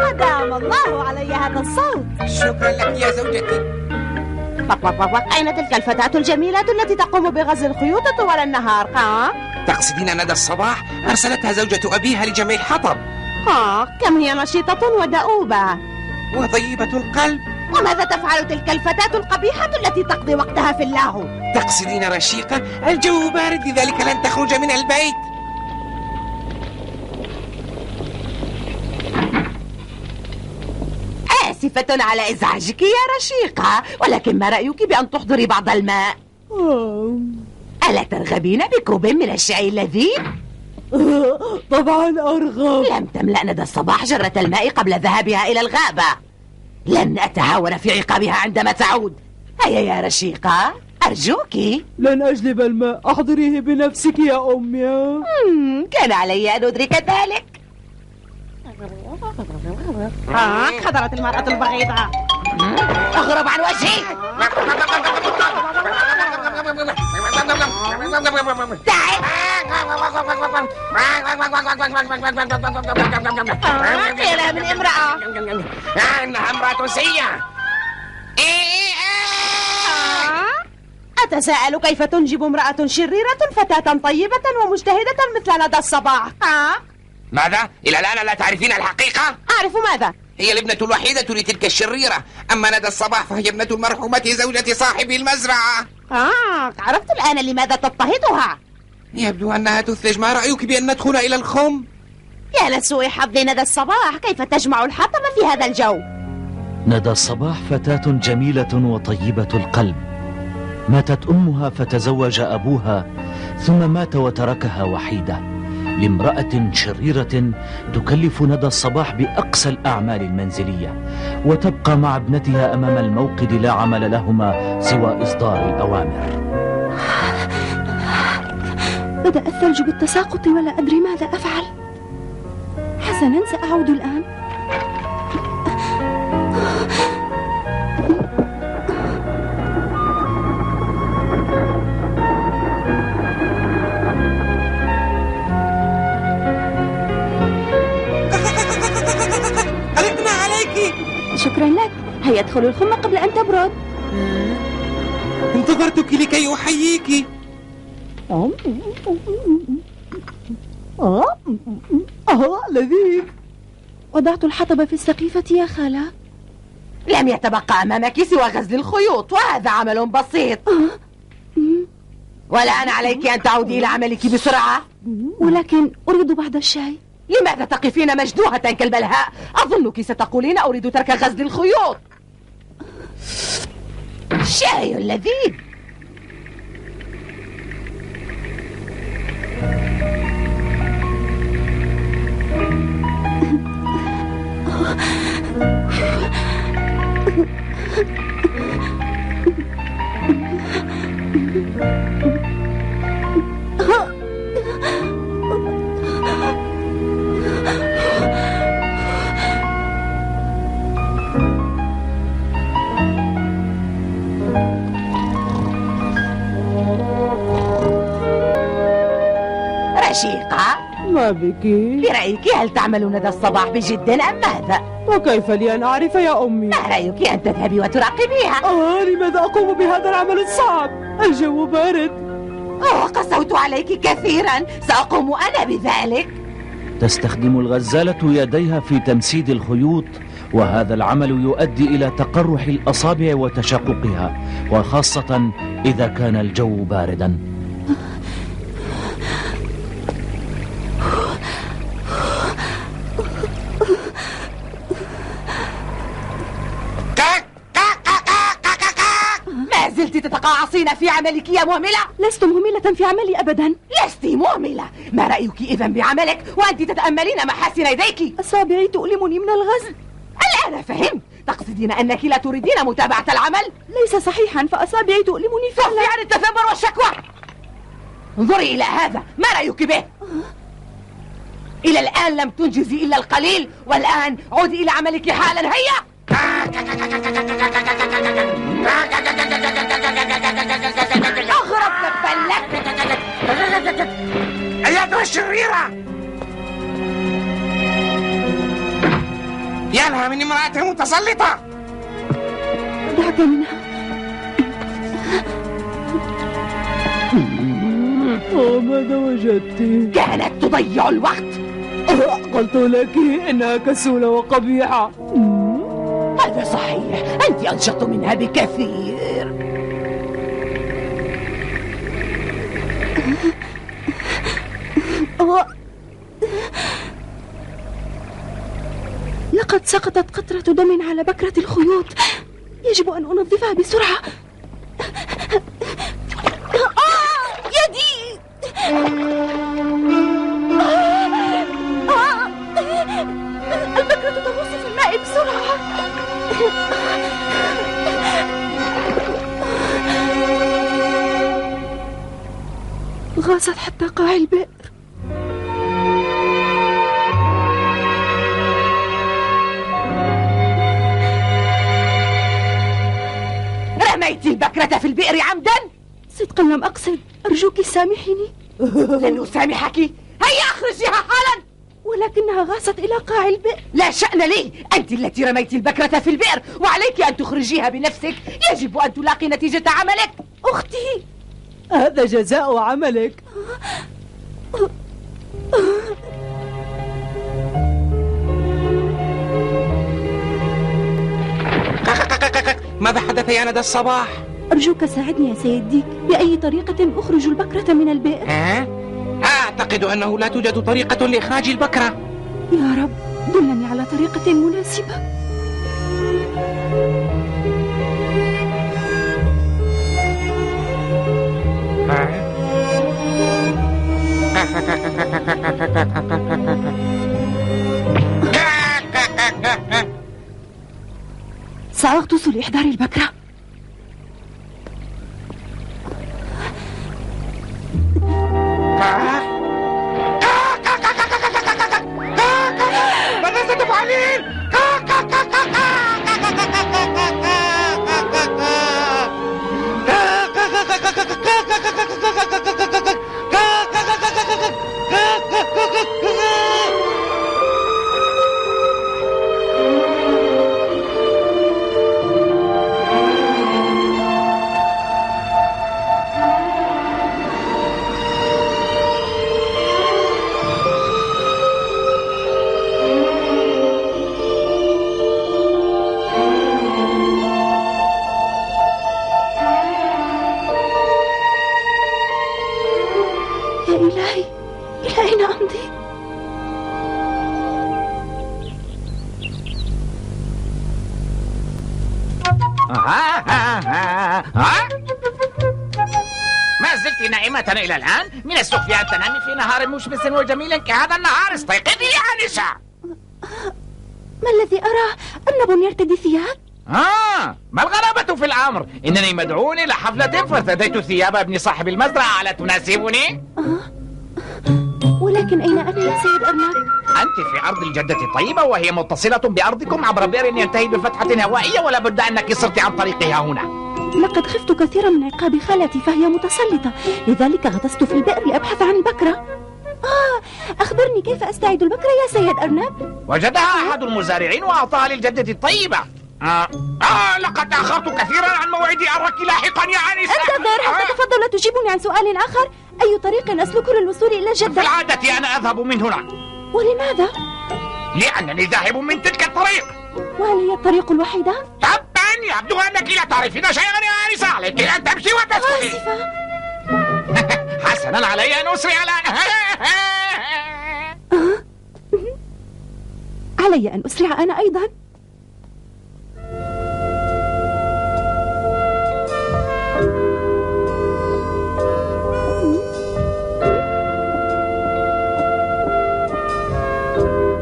أدام الله علي هذا الصوت. شكرا لك يا زوجتي. أين تلك الفتاة الجميلة التي تقوم بغزل الخيوط طوال النهار؟ تقصدين ندى الصباح؟ أرسلتها زوجة أبيها لجمع الحطب. كم هي نشيطة ودؤوبة وطيبة القلب. وماذا تفعل تلك الفتاة القبيحة التي تقضي وقتها في اللهو؟ تقصدين رشيقة؟ الجو بارد لذلك لن تخرج من البيت. آسفة على إزعاجك يا رشيقة، ولكن ما رأيك بأن تحضري بعض الماء؟ ألا ترغبين بكوب من الشاي اللذيذ؟ طبعا أرغب. لم تملأ ندى الصباح جرة الماء قبل ذهابها إلى الغابة. لن أتهاون في عقابها عندما تعود. هيا يا رشيقة، أرجوك. لن أجلب الماء، أحضريه بنفسك يا أمي. كان علي أن أدرك ذلك. حضرت المرأة البغيضة. اغرب عن وجهي. تعال. قيلها من امرأة. إنها امرأة سيئة. أتساءل كيف تنجب امرأة شريرة فتاة طيبة ومجتهدة مثل ندى الصباح؟ ماذا؟ إلى الآن لا تعرفين الحقيقة؟ أعرف ماذا؟ هي الابنة الوحيدة لتلك الشريرة. أما ندى الصباح فهي ابنة المرحومة زوجة صاحب المزرعة. عرفت الآن لماذا تضطهدها. يبدو أنها تثلج. ما رأيك بأن ندخل إلى الخم؟ يا لسوء حظ ندى الصباح، كيف تجمع الحطب في هذا الجو؟ ندى الصباح فتاة جميلة وطيبة القلب. ماتت أمها فتزوج أبوها، ثم مات وتركها وحيدة لامرأة شريرة تكلف ندى الصباح بأقسى الأعمال المنزلية، وتبقى مع ابنتها أمام الموقد لا عمل لهما سوى إصدار الأوامر. بدأ الثلج بالتساقط ولا أدري ماذا أفعل. حسنا، سأعود الآن. ألقنا عليك. شكرا لك. هيا ادخلوا الخمة قبل أن تبرد. انتظرتك لكي أحييك. لذيذ. وضعت الحطب في السقيفة يا خالة. لم يتبقى أمامك سوى غزل الخيوط، وهذا عمل بسيط. والآن عليك أن تعودي إلى عملك بسرعة. ولكن أريد بعض الشاي. لماذا تقفين مجدوهة كالبلهاء؟ أظنك ستقولين أريد ترك غزل الخيوط. شاي لذيذ. رشيقة، ما بك؟ برأيك هل تعمل ندى الصباح بجد أم ماذا؟ وكيف لي أن أعرف يا أمي؟ ما رأيك أن تذهبي وتراقبيها؟ لماذا أقوم بهذا العمل الصعب؟ الجو بارد. قسوت عليك كثيرا، سأقوم أنا بذلك. تستخدم الغزالة يديها في تمسيد الخيوط، وهذا العمل يؤدي إلى تقرح الأصابع وتشققها، وخاصة إذا كان الجو باردا. ما زلت تتقاعصين في عملك يا مهملة؟ لست مهملة في عملي أبدا. لست مهملة. ما رأيك إذن بعملك وأنت تتأملين محاسن يديك؟ أصابعي تؤلمني من الغزل. الآن فهمت. تقصدين أنك لا تريدين متابعة العمل؟ ليس صحيحا، فأصابعي تؤلمني فعلا. كفي عن التثمر والشكوى. انظري إلى هذا، ما رأيك به؟ إلى الآن لم تنجزي إلا القليل، والآن عودي إلى عملك حالا. هيا. أغرب تبلك. أيتها الشريرة، يا لها من امرأة متسلطة. دعك منها. ماذا وجدت؟ كانت تضيع الوقت. قلت لك إنها كسولة وقبيحة. هذا صحيح، أنت أنشط منها بكثير. لقد سقطت قطرة دم على بكرة الخيوط، يجب أن أنظفها بسرعة. يدي! البكرة تغوص في الماء بسرعة. غاصت حتى قاع البئر. رميت البكرة في البئر عمدا؟ صدقا لم أقصد، أرجوك سامحيني. لن أسامحك. هيا أخرجيها حالا. ولكنها غاصت إلى قاع البئر. لا شأن لي، أنت التي رميت البكرة في البئر، وعليك أن تخرجيها بنفسك. يجب أن تلاقي نتيجة عملك. أختي، هذا جزاء عملك. ماذا حدث يا ندى الصباح؟ أرجوك ساعدني يا سيد ديك، بأي طريقة أخرج البكرة من البئر. أعتقد أنه لا توجد طريقة لإخراج البكرة. يا رب، دلني على طريقة مناسبة. سأغطس لإحضار البكرة. ماذا ستفعلين؟ إلهي، إلى أين أمضي؟ ما زلت نائمة إلى الآن؟ من السخف أن تنامي في نهار مشمس وجميل كهذا النهار. استيقظي يا أنسة. ما الذي أراه؟ أرنب يرتدي ثياب؟ ما الغرابة في الأمر؟ إنني مدعون إلى حفلة فارتديت ثياب ابن صاحب المزرعة. ألا تناسبني؟ ولكن أين أنا يا سيد أرنب؟ أنت في أرض الجدة الطيبة، وهي متصلة بأرضكم عبر بئر ينتهي بفتحة هوائية، ولا بد أنك صرت عن طريقها هنا. لقد خفت كثيرا من عقاب خالتي فهي متسلطة، لذلك غطست في البئر لأبحث عن البكرة. أخبرني كيف أستعيد البكرة يا سيد أرنب؟ وجدها أحد المزارعين وأعطاها للجدة الطيبة. لقد تأخرت كثيرا عن موعدي. أراك لاحقا يا أنسة. انتظر حتى تفضل تجيبني عن سؤال آخر. أي طريق أسلكه للوصول إلى في الجدة؟ العادة أنا أذهب من هنا. ولماذا؟ لأنني ذاهب من تلك الطريق. وهل هي الطريق الوحيدة؟ طبعا، يبدو أنك لا تعرفين شيئا يا أنسة. عليك أن تمشي وتسكتي. آسفة. حسنا، علي أن أسرع الآن. علي أن أسرع أنا أيضا.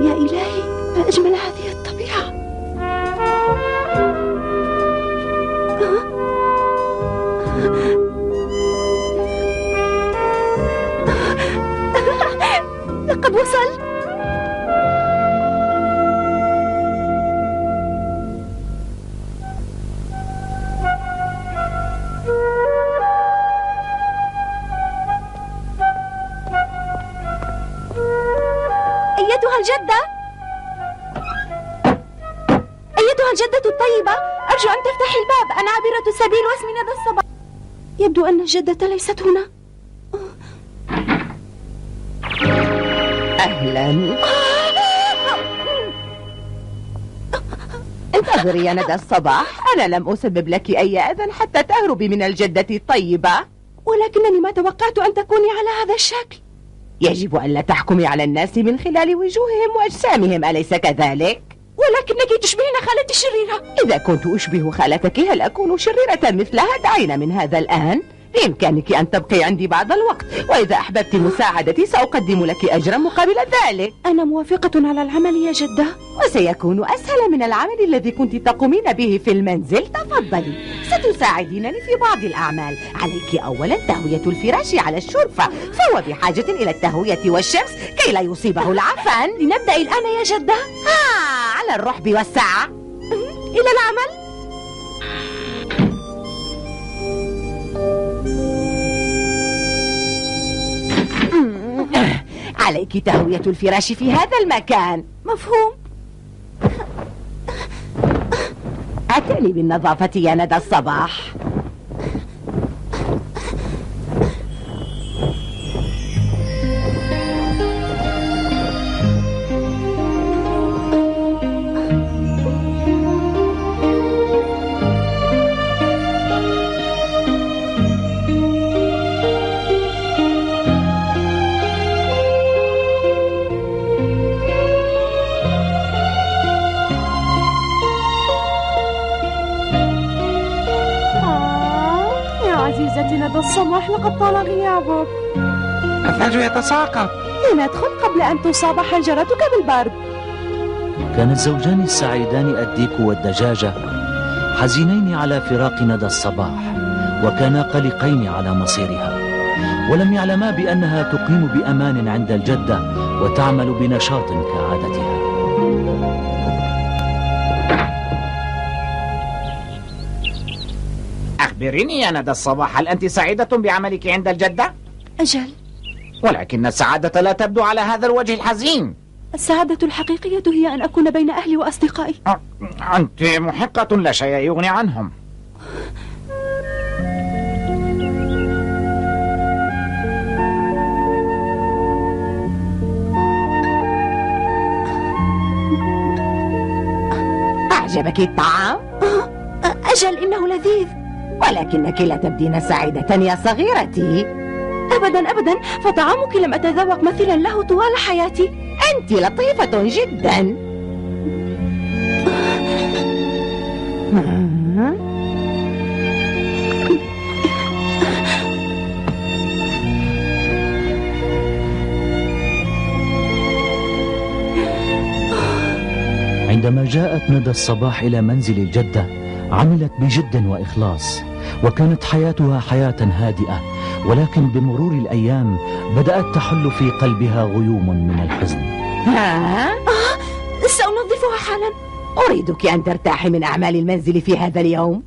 يا إلهي، ما أجمل هذه الطبيعة. لقد وصلت. أيتها الجدة، أيتها الجدة الطيبة، أرجو أن تفتحي الباب، أنا عابرة السبيل واسمي ندى الصباح. يبدو أن الجدة ليست هنا. أهلا. انتظري يا ندى الصباح، أنا لم أسبب لك أي أذى حتى تهربي من الجدة الطيبة. ولكنني ما توقعت أن تكوني على هذا الشكل. يجب أن لا تحكمي على الناس من خلال وجوههم وأجسامهم، أليس كذلك؟ ولكنك تشبهين خالتي الشريرة. إذا كنت أشبه خالتك هل أكون شريرة مثلها؟ دعينا من هذا الآن. بإمكانك أن تبقي عندي بعض الوقت، وإذا أحببت مساعدتي سأقدم لك أجرا مقابل ذلك. أنا موافقة على العمل يا جدة، وسيكون أسهل من العمل الذي كنت تقومين به في المنزل. تفضلي، ستساعدينني في بعض الأعمال. عليك أولا تهوية الفراش على الشرفة، فهو بحاجة إلى التهوية والشمس كي لا يصيبه العفن. لنبدأ الآن يا جدة. على الرحب والسعة. إلى العمل. عليك تهوية الفراش في هذا المكان. مفهوم. أتني بالنظافة يا ندى الصباح. عزيزتي ندى الصباح، لقد طال غيابك. الثلج يتساقط. لندخل قبل أن تصاب حنجرتك بالبرد. كان الزوجان السعيدان الديك والدجاجة حزينين على فراق ندى الصباح، وكانا قلقين على مصيرها، ولم يعلما بأنها تقيم بأمان عند الجدة وتعمل بنشاط كعادتها. أخبريني يا ندى الصباح، هل أنت سعيدة بعملك عند الجدة؟ أجل، ولكن السعادة لا تبدو على هذا الوجه الحزين. السعادة الحقيقية هي أن أكون بين أهلي وأصدقائي. أنت محقة، لا شيء يغني عنهم. أعجبك الطعام؟ أجل، إنه لذيذ. ولكنك لا تبدين سعيدة يا صغيرتي. أبدا أبدا، فطعامك لم أتذوق مثلا له طوال حياتي. أنت لطيفة جدا. عندما جاءت ندى الصباح إلى منزل الجدة عملت بجد وإخلاص، وكانت حياتها حياة هادئة، ولكن بمرور الأيام بدأت تحل في قلبها غيوم من الحزن. سأنظفها حالا. أريدك أن ترتاحي من أعمال المنزل في هذا اليوم.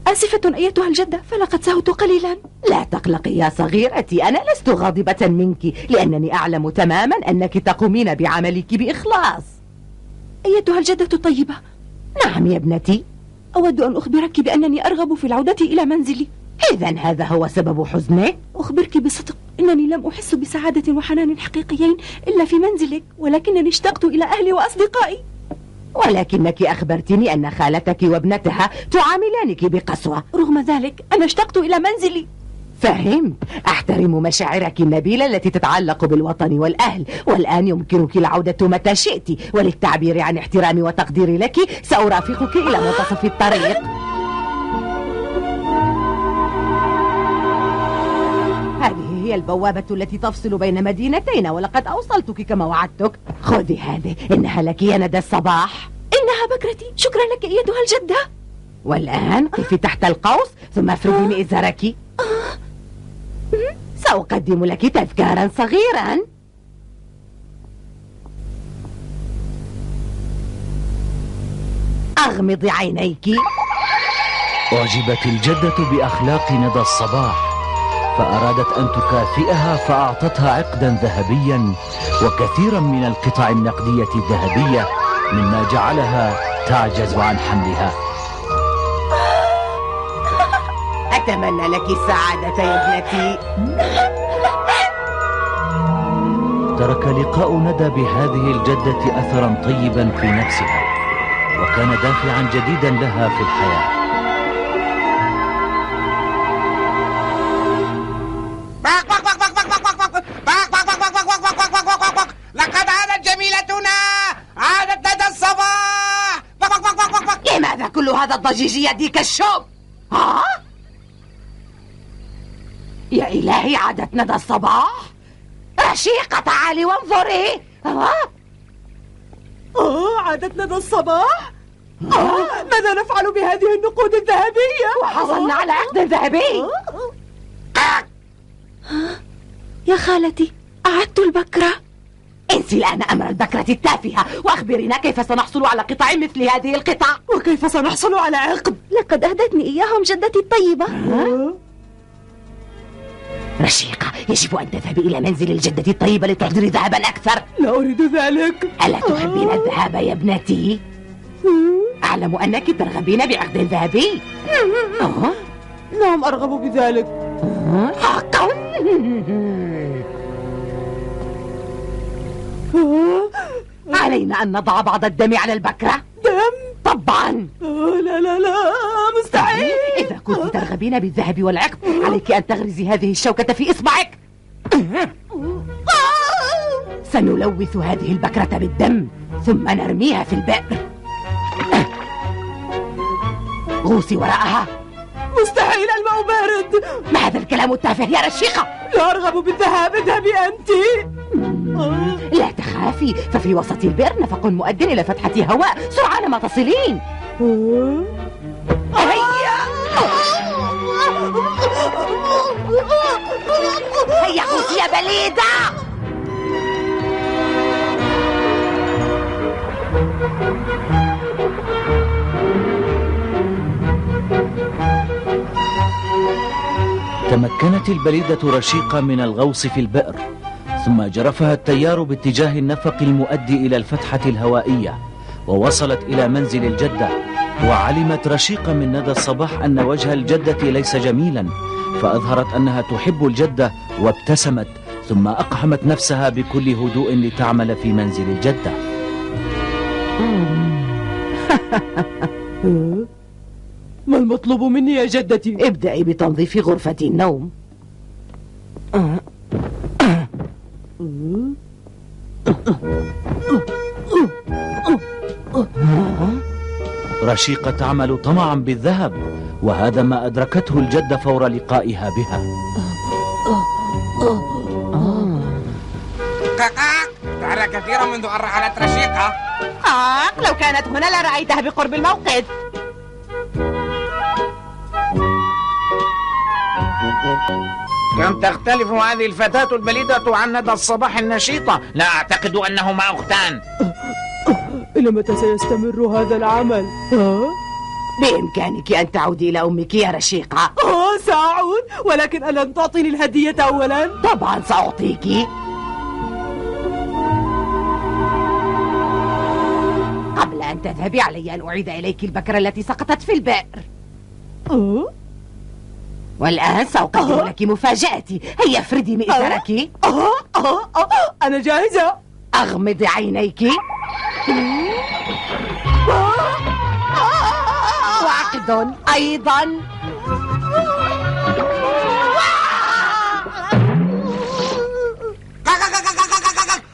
آسفة أيتها الجدة، فلقد سهوت قليلا. لا تقلقي يا صغيرتي، أنا لست غاضبة منك، لأنني أعلم تماما أنك تقومين بعملك بإخلاص. أيتها الجدة الطيبة. نعم يا ابنتي. أود أن أخبرك بأنني أرغب في العودة إلى منزلي. إذن هذا هو سبب حزنك؟ أخبرك بصدق أنني لم أحس بسعادة وحنان حقيقيين إلا في منزلك، ولكنني اشتقت إلى أهلي وأصدقائي. ولكنك أخبرتني أن خالتك وابنتها تعاملانك بقسوة. رغم ذلك أنا اشتقت إلى منزلي. فهمت. أحترم مشاعرك النبيلة التي تتعلق بالوطن والأهل، والآن يمكنك العودة متى شئت، وللتعبير عن احترامي وتقديري لك سأرافقك إلى منتصف الطريق. هذه هي البوابة التي تفصل بين مدينتين، ولقد أوصلتك كما وعدتك. خذي هذه، إنها لك يا ندى الصباح. إنها بكرتي. شكرا لك أيتها الجدة. والآن قفي تحت القوس ثم افردي مئزرك. سأقدم لك تذكارا صغيرا. أغمضي عينيك. أعجبت الجدة بأخلاق ندى الصباح، فأرادت أن تكافئها فأعطتها عقدا ذهبيا وكثيرا من القطع النقدية الذهبية، مما جعلها تعجز عن حملها. أتمنى لك السعادة يا ابنتي. ترك لقاء ندى بهذه الجدة أثرا طيبا في نفسها، وكان دافعا جديدا لها في الحياة. لقد عادت جميلتنا، عادت ندى الصباح. لماذا كل هذا الضجيج يديك الشوب؟ ها؟ يا إلهي، عادت ندى الصباح؟ رشيقة تعالي وانظري. عادت ندى الصباح؟ ماذا نفعل بهذه النقود الذهبية؟ وحصلنا على عقد ذهبي. يا خالتي، أعدت البكرة. انسي الآن أمر البكرة التافهة، وأخبرنا كيف سنحصل على قطع مثل هذه القطع. وكيف سنحصل على عقد؟ لقد أهدتني إياهم جدتي الطيبة. رشيقة، يجب أن تذهبي إلى منزل الجدة الطيبة لتحضري ذهبا أكثر. لا أريد ذلك. ألا تحبين الذهب يا ابنتي؟ أعلم أنك ترغبين بعقد ذهبي. نعم، أرغب بذلك. حقا؟ علينا أن نضع بعض الدم على البكرة. دم؟ طبعا. لا لا لا، مستحيل. إذا كنت ترغبين بالذهب والعقد، عليك أن تغرزي هذه الشوكة في إصبعك. سنلوث هذه البكرة بالدم ثم نرميها في البئر. غوصي وراءها. مستحيل، الماء بارد. ما هذا الكلام التافه يا رشيقة؟ لا أرغب بالذهاب، اذهبي أنت. لا تخافي، ففي وسط البئر نفق مؤد إلى فتحة هواء، سرعان ما تصلين. هيا هيا غوصي يا بليدة. تمكنت البليدة رشيقة من الغوص في البئر، ثم جرفها التيار باتجاه النفق المؤدي إلى الفتحة الهوائية، ووصلت إلى منزل الجدة. وعلمت رشيقة من ندى الصباح أن وجه الجدة ليس جميلا، فأظهرت أنها تحب الجدة وابتسمت، ثم أقحمت نفسها بكل هدوء لتعمل في منزل الجدة. ما المطلوب مني يا جدتي؟ ابدأي بتنظيف غرفة النوم. رشيقة تعمل طمعا بالذهب، وهذا ما أدركته الجدة فور لقائها بها. تعال كثيرا منذ أن رحلت رشيقة. لو كانت هنا لرأيتها بقرب الموقد. كم تختلف هذه الفتاة البليدة عن ندى الصباح النشيطة. لا أعتقد أنهما أختان. إلى متى سيستمر هذا العمل؟ بإمكانك أن تعودي إلى أمك يا رشيقة. سأعود، ولكن ألن تعطيني الهدية أولا؟ طبعا سأعطيك. قبل أن تذهبي علي أن أعيد إليك البكرة التي سقطت في البئر. والآن سأقدم لك مفاجأتي. هيا افردي مئزرك. أنا جاهزة. أغمضي عينيك. وعقد أيضا.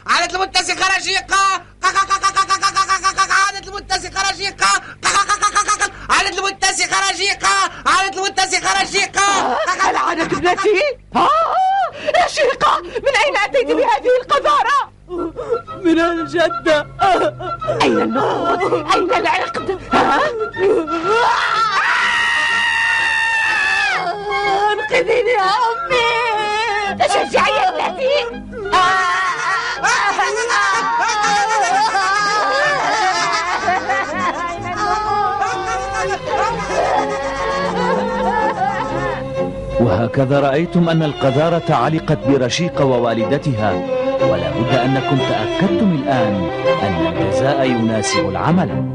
عادت المتسخة رشيقة. عادت المتسخة رشيقة. عادت المتسخة رشيقة. عادت المتسخة رشيقة. العنك ابنتي. رشيقة، من أين أتيت بهذه القذارة؟ من الجدة. أين النقود؟ أين العقد؟ انقذيني يا أمي. تشجعي يا ابنتي. وهكذا رأيتم أن القذارة علقت برشيقة ووالدتها، ولا بد أنكم تأكدتم الآن أن الجزاء يناسب العمل.